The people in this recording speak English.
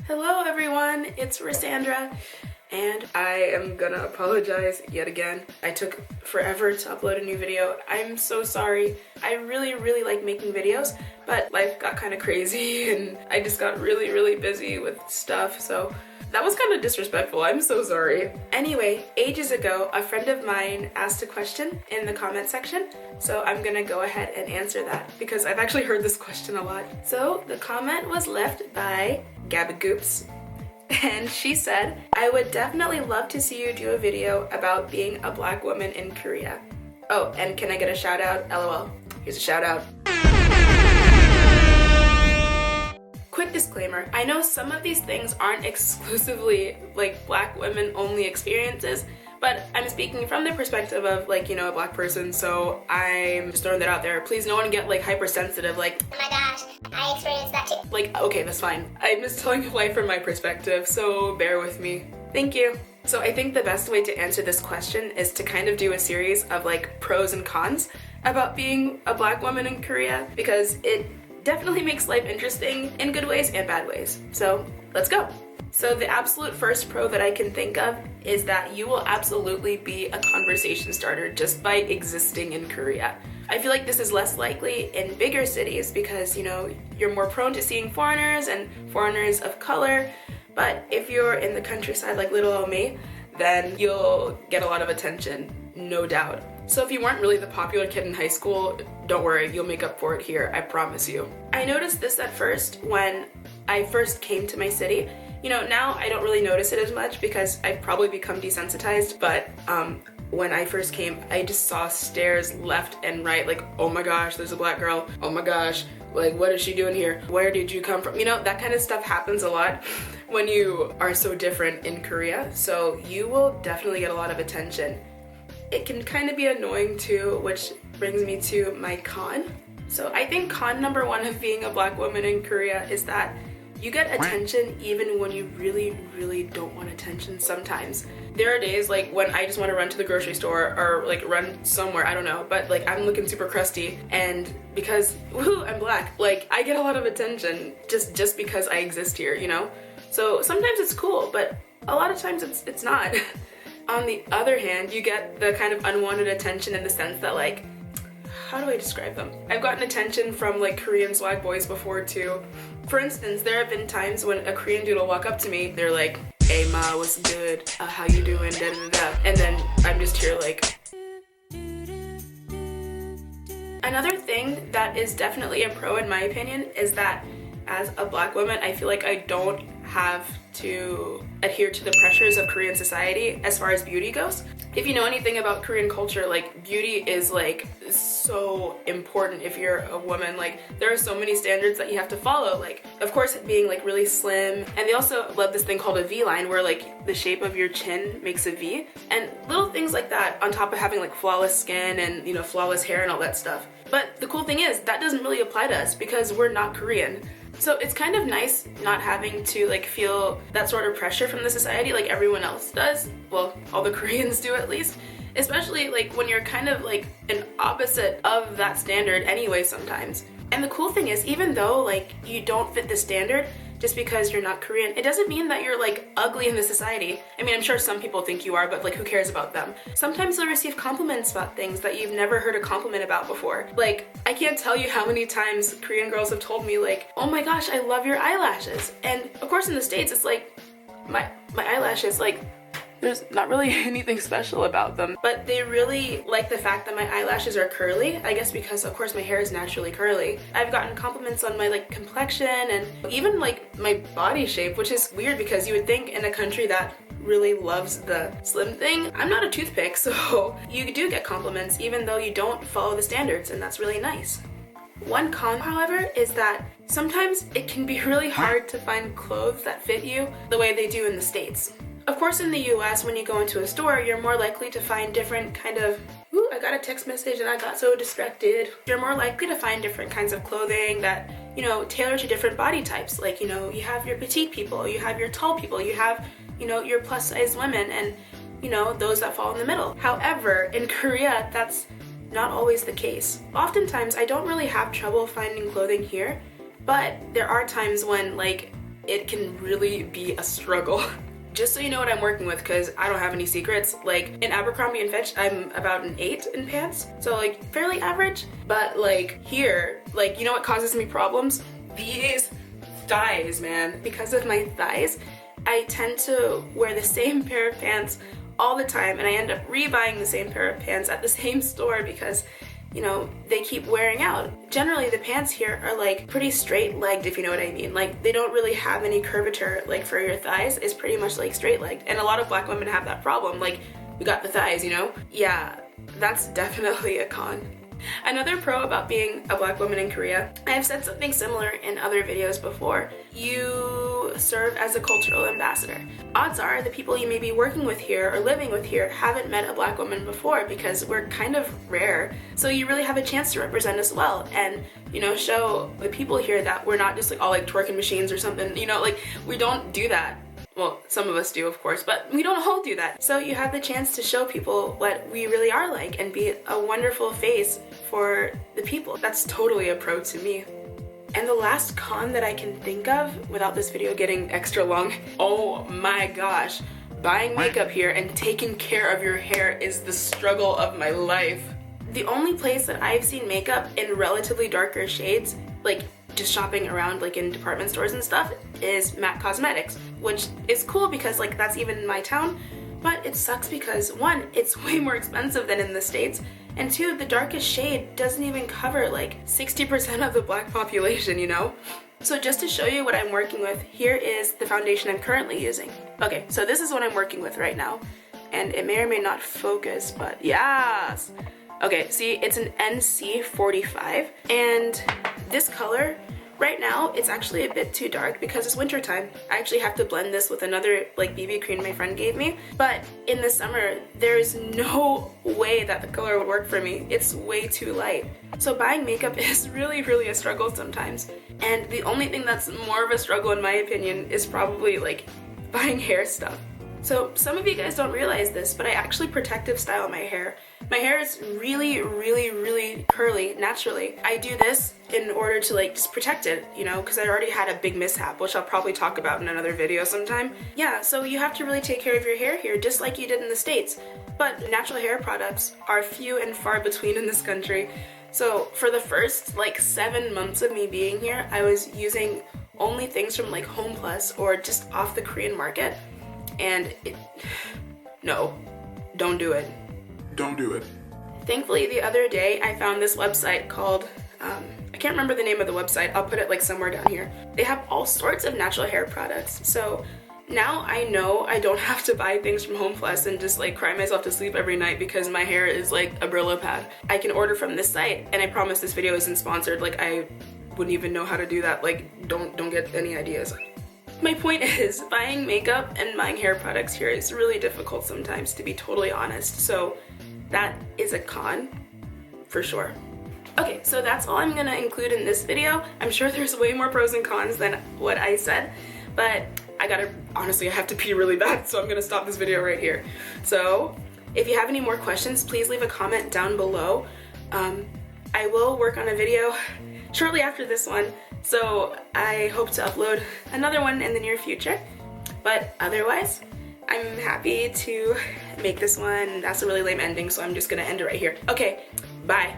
Hello everyone, it's Rosandra, and I am gonna apologize yet again. I took forever to upload a new video. I'm so sorry. I really like making videos, but life got kind of crazy and I just got really busy with stuff, so that was kind of disrespectful. I'm so sorry. Anyway, ages ago, a friend of mine asked a question in the comment section, so I'm gonna go ahead and answer that because I've actually heard this question a lot. So the comment was left by Gabagoops, and she said, I would definitely love to see you do a video about being a black woman in Korea. Oh, and can I get a shout out? LOL. Here's a shout out. Quick disclaimer, I know some of these things aren't exclusively like black women only experiences, but I'm speaking from the perspective of like, you know, a black person, so I'm just throwing that out there. Please no one get like hypersensitive, like, oh my gosh, I experienced that too. Like, okay, that's fine. I'm just telling you life from my perspective, so bear with me. Thank you. So I think the best way to answer this question is to kind of do a series of like pros and cons about being a black woman in Korea, because it definitely makes life interesting in good ways and bad ways. So let's go. So the absolute first pro that I can think of is that you will absolutely be a conversation starter just by existing in Korea. I feel like this is less likely in bigger cities because, you know, you're more prone to seeing foreigners and foreigners of color, but if you're in the countryside like little old me, then you'll get a lot of attention, no doubt. So if you weren't really the popular kid in high school, don't worry, you'll make up for it here, I promise you. I noticed this at first when I first came to my city. You know, now I don't really notice it as much because I've probably become desensitized, but when I first came, I just saw stares left and right, like, oh my gosh, there's a black girl, oh my gosh, like, what is she doing here? Where did you come from? You know, that kind of stuff happens a lot when you are so different in Korea, so you will definitely get a lot of attention. It can kind of be annoying too, which brings me to my con. So I think con number one of being a black woman in Korea is that you get attention even when you really don't want attention sometimes. There are days like when I just want to run to the grocery store or like run somewhere, I don't know, but like I'm looking super crusty, and because woohoo, I'm black, like I get a lot of attention just because I exist here, you know? So sometimes it's cool, but a lot of times it's not. On the other hand, you get the kind of unwanted attention in the sense that, like, how do I describe them? I've gotten attention from like Korean swag boys before too. For instance, there have been times when a Korean dude will walk up to me, they're like, hey ma, what's good? How you doing? Da da da. And then I'm just here like. Another thing that is definitely a pro in my opinion is that as a black woman, I feel like I don't have to adhere to the pressures of Korean society as far as beauty goes. If you know anything about Korean culture, like beauty is like so important if you're a woman. Like there are so many standards that you have to follow. Like of course being like really slim, and they also love this thing called a V line where like the shape of your chin makes a V, and little things like that on top of having like flawless skin and, you know, flawless hair and all that stuff. But the cool thing is that doesn't really apply to us because we're not Korean. So it's kind of nice not having to like feel that sort of pressure from the society like everyone else does. Well, all the Koreans do at least. Especially like when you're kind of like an opposite of that standard anyway sometimes. And the cool thing is, even though like you don't fit the standard just because you're not Korean, it doesn't mean that you're like ugly in the society. I mean, I'm sure some people think you are, but like who cares about them? Sometimes you'll receive compliments about things that you've never heard a compliment about before. Like, I can't tell you how many times Korean girls have told me like, oh my gosh, I love your eyelashes. And of course in the States, it's like, my eyelashes, like, there's not really anything special about them, but they really like the fact that my eyelashes are curly, I guess because of course my hair is naturally curly. I've gotten compliments on my like complexion and even like my body shape, which is weird because you would think in a country that really loves the slim thing, I'm not a toothpick, so you do get compliments even though you don't follow the standards, and that's really nice. One con, however, is that sometimes it can be really hard to find clothes that fit you the way they do in the States. Of course, in the US, when you go into a store, you're more likely to find different kind of, ooh, I got a text message and I got so distracted. You're more likely to find different kinds of clothing that, you know, tailor to different body types. Like, you know, you have your petite people, you have your tall people, you have, you know, your plus size women, and, you know, those that fall in the middle. However, in Korea, that's not always the case. Oftentimes, I don't really have trouble finding clothing here, but there are times when, like, it can really be a struggle. Just so you know what I'm working with, because I don't have any secrets, like in Abercrombie & Fitch, I'm about an 8 in pants, so like fairly average, but like here, like you know what causes me problems? These thighs, man. Because of my thighs, I tend to wear the same pair of pants all the time, and I end up rebuying the same pair of pants at the same store because, you know, they keep wearing out. Generally, the pants here are like pretty straight-legged, if you know what I mean. Like, they don't really have any curvature, like for your thighs. It's pretty much like straight-legged. And a lot of black women have that problem. Like, we got the thighs, you know? Yeah, that's definitely a con. Another pro about being a black woman in Korea, I have said something similar in other videos before. You serve as a cultural ambassador. Odds are the people you may be working with here or living with here haven't met a black woman before because we're kind of rare. So you really have a chance to represent us well and, you know, show the people here that we're not just like all like twerking machines or something, you know, like we don't do that. Well, some of us do, of course, but we don't all do that. So you have the chance to show people what we really are like and be a wonderful face for the people. That's totally a pro to me. And the last con that I can think of, without this video getting extra long, oh my gosh, buying makeup here and taking care of your hair is the struggle of my life. The only place that I've seen makeup in relatively darker shades, like just shopping around like in department stores and stuff, is MAC Cosmetics, which is cool because like that's even in my town, but it sucks because one, it's way more expensive than in the States, and two, the darkest shade doesn't even cover like 60% of the black population, you know? So just to show you what I'm working with, here is the foundation I'm currently using. Okay, so this is what I'm working with right now, and it may or may not focus, but yes! Okay, see, it's an NC45, and this color, right now, it's actually a bit too dark because it's winter time. I actually have to blend this with another like BB cream my friend gave me, but in the summer, there's no way that the color would work for me. It's way too light. So buying makeup is really, really a struggle sometimes. And the only thing that's more of a struggle in my opinion is probably like buying hair stuff. So some of you guys don't realize this, but I actually protective style my hair. My hair is really, really, really curly naturally. I do this in order to like just protect it, you know, because I already had a big mishap, which I'll probably talk about in another video sometime. Yeah, so you have to really take care of your hair here, just like you did in the States. But natural hair products are few and far between in this country. So for the first like 7 months of me being here, I was using only things from like Home Plus or just off the Korean market. And no, don't do it. Don't do it. Thankfully, the other day I found this website called, I can't remember the name of the website, I'll put it like somewhere down here. They have all sorts of natural hair products. So now I know I don't have to buy things from Home Plus and just like cry myself to sleep every night because my hair is like a Brillo pad. I can order from this site, and I promise this video isn't sponsored. Like I wouldn't even know how to do that. Like don't get any ideas. My point is, buying makeup and buying hair products here is really difficult sometimes, to be totally honest. So that is a con, for sure. Okay, so that's all I'm gonna include in this video. I'm sure there's way more pros and cons than what I said, but honestly, I have to pee really bad, so I'm gonna stop this video right here. So if you have any more questions, please leave a comment down below. I will work on a video shortly after this one, so I hope to upload another one in the near future. But otherwise, I'm happy to make this one. That's a really lame ending, so I'm just gonna end it right here. Okay, bye.